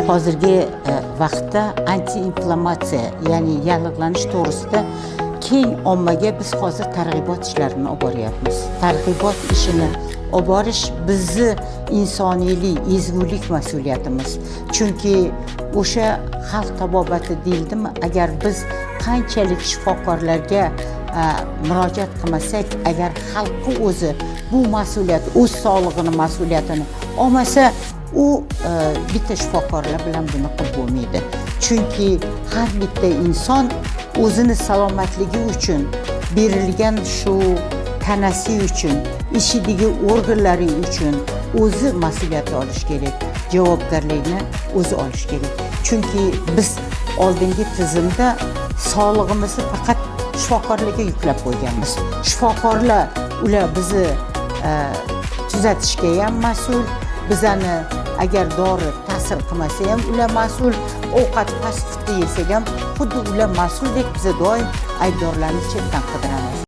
Hozirgi vaqtda anti-inflammatsiya, ya'ni yallig'lanish to'g'risida keng ommaga biz hozir targ'ibot ishlarini olib boryapmiz. Targ'ibot ishini olib borish bizni insoniylik, ezgulik mas'uliyatimiz. Chunki o'sha xalq tabobati deyildimi, agar biz qanchalik shifokorlarga murojaat qilmasak, agar xalqni o'zi bu mas'uliyat, o'z sog'lig'ini mas'uliyatini olmasa, u bitta shifokorlar bilan buni qilib bo'lmaydi. Chunki har bitta inson o'zini salomatligi uchun berilgan shu tanasi uchun, ishidagi organlari uchun o'zi mas'uliyat olish kerak, javobgarlikni o'zi olish kerak. Chunki biz oldingi tizimda sog'lig'imizni faqat shifokorlarga yuklab qo'yganmiz. Shifokorlar ular bizni tuzatishga ham mas'ul, bizani agar dori ta'sir qilmasa ham ular mas'ul, ovqat fast food yesak ham xuddi ular mas'uldek biz doim aybdorlarni chetdan qidiramiz.